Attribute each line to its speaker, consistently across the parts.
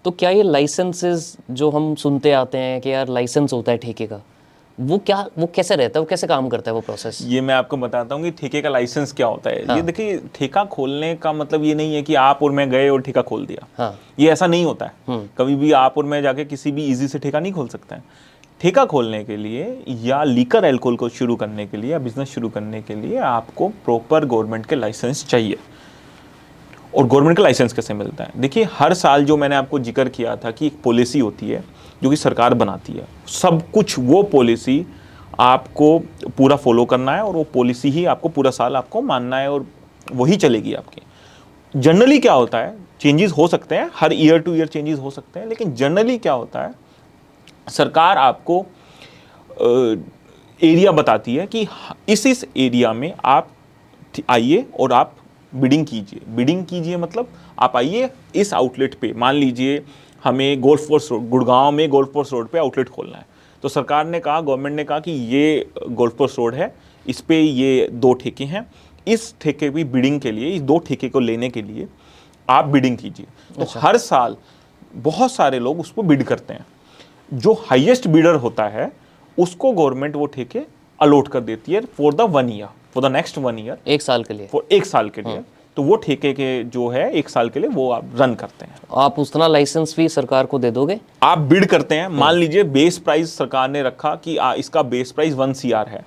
Speaker 1: तो क्या ये लाइसेंसेस जो हम सुनते आते हैं कि यार लाइसेंस होता है ठेके का, वो कैसे रहता है, वो कैसे काम करता है वो प्रोसेस?
Speaker 2: ये मैं आपको बताता हूँ कि ठेके का लाइसेंस क्या होता है।
Speaker 1: हाँ।
Speaker 2: ये देखिए, ठेका खोलने का मतलब ये नहीं है कि आप और मैं गए और ठेका खोल दिया।
Speaker 1: हाँ।
Speaker 2: ये ऐसा नहीं होता है। कभी भी आप और मैं जाके किसी भी इजी से ठेका नहीं खोल सकते हैं। ठेका खोलने के लिए या लीकर एल्कोहल को शुरू करने के लिए या बिजनेस शुरू करने के लिए आपको प्रॉपर गवर्नमेंट के लाइसेंस चाहिए। और गवर्नमेंट का लाइसेंस कैसे मिलता है? देखिए, हर साल जो मैंने आपको जिक्र किया था कि एक पॉलिसी होती है जो कि सरकार बनाती है, सब कुछ वो पॉलिसी आपको पूरा फॉलो करना है और वो पॉलिसी ही आपको पूरा साल आपको मानना है और वही चलेगी आपकी। जनरली क्या होता है, चेंजेस हो सकते हैं, हर ईयर टू ईयर चेंजेस हो सकते हैं, लेकिन जनरली क्या होता है, सरकार आपको एरिया बताती है कि इस एरिया में आप आइए और आप बिडिंग कीजिए। बिडिंग कीजिए मतलब आप आइए इस आउटलेट पे, मान लीजिए हमें गोल्फ कोर्स रोड, गुड़गांव में गोल्फ कोर्स रोड पे आउटलेट खोलना है। तो सरकार ने कहा, गवर्नमेंट ने कहा कि ये गोल्फ कोर्स रोड है, इस पे ये 2 ठेके हैं, इस ठेके की बिडिंग के लिए, इस 2 ठेके को लेने के लिए आप बिडिंग कीजिए। तो हर साल बहुत सारे लोग उस पर बिड करते हैं। जो हाईएस्ट बिडर होता है उसको गवर्नमेंट वो ठेके अलॉट कर देती है for the 1 year, for the next 1 year,
Speaker 1: 1 साल के लिए,
Speaker 2: फॉर 1 साल के लिए। तो वो ठेके के जो है 1 साल के लिए वो आप रन करते हैं।
Speaker 1: आप उतना लाइसेंस भी सरकार को दे दोगे?
Speaker 2: आप बिड करते हैं, मान लीजिए बेस प्राइस सरकार ने रखा कि इसका बेस प्राइस 1 CR है,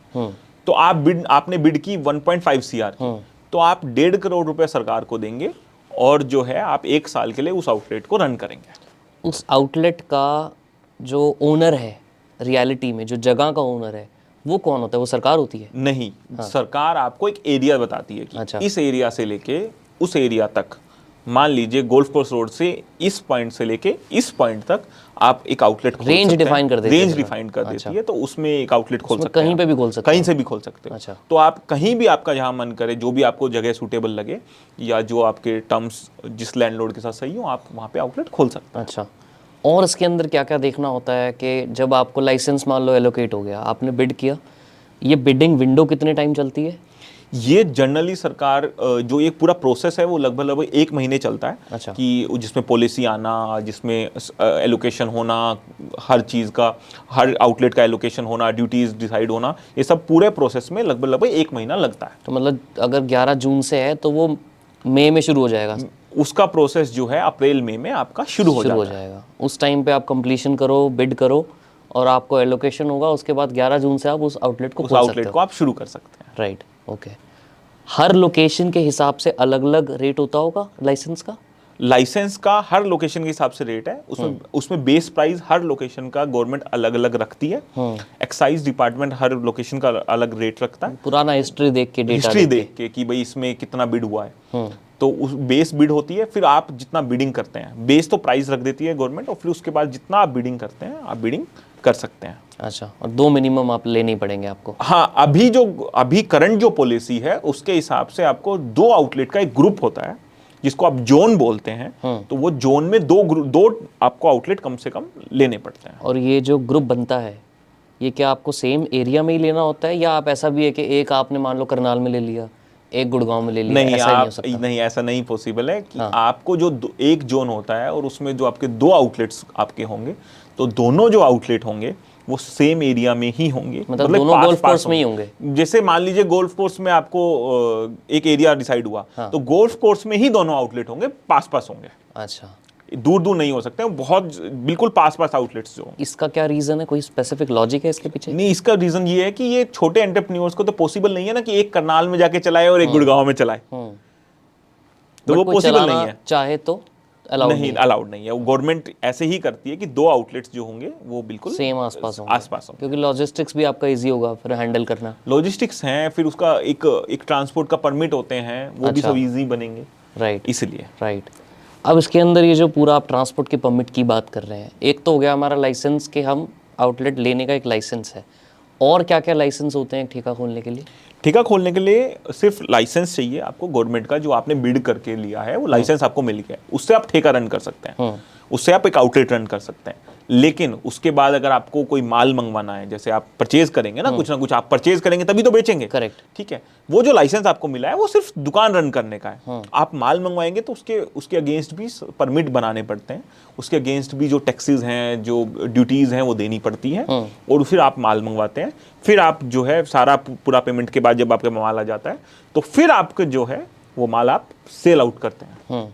Speaker 2: तो आपने बिड की 1.5 CR की, तो आप 1.5 करोड़ रुपए सरकार को देंगे और जो है आप 1 साल के लिए उस आउटलेट को रन करेंगे।
Speaker 1: उस आउटलेट का जो ओनर है, रियलिटी में जो जगह का ओनर है, वो कौन होता है? वो सरकार होती है?
Speaker 2: नहीं, सरकार आपको एक एरिया बताती है कि
Speaker 1: अच्छा।
Speaker 2: इस एरिया से लेके उस एरिया तक, मान लीजिए गोल्फ कोर्स रोड से इस पॉइंट से लेके इस पॉइंट तक आप एक आउटलेट खोल सकते हैं।
Speaker 1: रेंज डिफाइन कर देती है,
Speaker 2: रेंज डिफाइन कर देती है, तो उसमें एक आउटलेट खोल सकते हैं।
Speaker 1: कहीं पे भी खोल सकते हैं,
Speaker 2: कहीं से भी खोल सकते हो।
Speaker 1: अच्छा।
Speaker 2: तो आप कहीं भी, आपका जहां मन करे, जो भी आपको जगह सूटेबल लगे या जो आपके टर्म्स जिस लैंडलॉर्ड के साथ सही हो, आप वहां पे आउटलेट खोल सकते हैं।
Speaker 1: अच्छा। और इसके अंदर क्या क्या देखना होता है कि जब आपको लाइसेंस मान लो एलोकेट हो गया, आपने बिड किया, ये बिडिंग विंडो कितने टाइम चलती है?
Speaker 2: ये जनरली सरकार जो एक पूरा प्रोसेस है वो लगभग 1 महीने चलता है।
Speaker 1: अच्छा।
Speaker 2: कि जिसमें पॉलिसी आना, जिसमें एलोकेशन होना, हर चीज़ का, हर आउटलेट का एलोकेशन होना, ड्यूटीज डिसाइड होना, ये सब पूरे प्रोसेस में लगभग 1 महीना लगता है।
Speaker 1: तो मतलब अगर 11 जून से है तो वो मई में शुरू हो जाएगा?
Speaker 2: उसका प्रोसेस जो है अप्रैल मई में आपका शुरू हो
Speaker 1: जाएगा। उस टाइम पे आप कंप्लीशन करो, बिड करो और आपको एलोकेशन होगा। उसके बाद 11 जून से आप उस आउटलेट को
Speaker 2: आप शुरू कर सकते हैं।
Speaker 1: Right, okay. हर लोकेशन के हिसाब से अलग अलग रेट होता होगा लाइसेंस का?
Speaker 2: लाइसेंस का हर लोकेशन के हिसाब से रेट है। उसमें बेस प्राइस हर लोकेशन का गवर्नमेंट अलग अलग रखती है। एक्साइज डिपार्टमेंट हर लोकेशन का अलग रेट रखता है।
Speaker 1: पुराना हिस्ट्री देख के, डेटा
Speaker 2: हिस्ट्री देख के कि भाई इसमें कितना बिड हुआ है, तो उस बेस बिड होती है। फिर आप जितना बिडिंग करते हैं, बेस तो प्राइस रख देती है गवर्नमेंट, और फिर उसके बाद जितना आप बिडिंग करते हैं, आप बिडिंग कर सकते हैं।
Speaker 1: अच्छा, और 2 मिनिमम आप लेने ही पड़ेंगे आपको?
Speaker 2: हाँ, अभी करंट जो पॉलिसी है उसके हिसाब से आपको 2 आउटलेट का एक ग्रुप होता है जिसको आप जोन बोलते हैं। तो वो जोन में 2 आपको आउटलेट कम से कम लेने पड़ते हैं।
Speaker 1: और ये जो ग्रुप बनता है, ये क्या आपको सेम एरिया में ही लेना होता है, या आप ऐसा भी है कि एक आपने मान लो करनाल में ले लिया, एक गुड़गांव में ले लिया?
Speaker 2: नहीं,
Speaker 1: ऐसा नहीं हो सकता?
Speaker 2: नहीं, ऐसा नहीं पॉसिबल है कि आपको जो एक जोन होता है और उसमें जो आपके 2 आउटलेट्स आपके होंगे, तो दोनों जो आउटलेट होंगे वो सेम एरिया में ही होंगे।
Speaker 1: मतलब दोनों गोल्फ कोर्स में ही होंगे?
Speaker 2: जैसे मान लीजिए गोल्फ कोर्स में आपको एक एरिया डिसाइड हुआ, तो गोल्फ कोर्स में ही दोनों आउटलेट होंगे, पास पास होंगे।
Speaker 1: अच्छा,
Speaker 2: दूर दूर नहीं हो सकते, बहुत बिल्कुल पास पास आउटलेट्स जो।
Speaker 1: इसका क्या रीजन है? कोई स्पेसिफिक लॉजिक है इसके पीछे?
Speaker 2: नहीं, इसका रीजन ये है कि ये छोटे एंटरप्रेन्योर्स को तो पॉसिबल नहीं है ना कि एक करनाल में जाके चलाए और एक गुड़गांव में चलाए, तो वो पॉसिबल नहीं है।
Speaker 1: चाहे तो
Speaker 2: अलाउड नहीं है। वो गवर्नमेंट ऐसे ही करती है कि 2 आउटलेट्स जो होंगे वो बिल्कुल
Speaker 1: सेम आसपास
Speaker 2: होंगे,
Speaker 1: क्योंकि लॉजिस्टिक्स भी आपका इजी होगा फिर हैंडल करना।
Speaker 2: लॉजिस्टिक्स हैं, फिर उसका एक ट्रांसपोर्ट का परमिट होते हैं, वो भी सब इजी बनेंगे।
Speaker 1: राइट,
Speaker 2: इसलिए।
Speaker 1: राइट। अब इसके अंदर ये जो पूरा आप ट्रांसपोर्ट के परमिट की बात कर रहे हैं, एक तो हो गया हमारा लाइसेंस के हम आउटलेट लेने का एक लाइसेंस है, और क्या क्या लाइसेंस होते हैं ठेका खोलने के लिए?
Speaker 2: ठेका खोलने के लिए सिर्फ लाइसेंस चाहिए आपको गवर्नमेंट का, जो आपने बिड करके लिया है वो लाइसेंस आपको मिल गया है, उससे आप ठेका रन कर सकते हैं, उससे आप एक आउटलेट रन कर सकते हैं। लेकिन उसके बाद अगर आपको कोई माल मंगवाना है, जैसे आप परचेज करेंगे ना कुछ आप परचेज करेंगे तभी तो बेचेंगे,
Speaker 1: करेक्ट।
Speaker 2: ठीक है, वो जो लाइसेंस आपको मिला है वो सिर्फ दुकान रन करने का है। आप माल मंगवाएंगे तो उसके अगेंस्ट भी परमिट बनाने पड़ते हैं, उसके अगेंस्ट भी जो टैक्सेस हैं, जो ड्यूटीज हैं वो देनी पड़ती हैं, और फिर आप माल मंगवाते हैं। फिर आप जो है सारा पूरा पेमेंट के बाद जब आपका माल आ जाता है तो फिर आपका जो है वो माल आप सेल आउट करते हैं।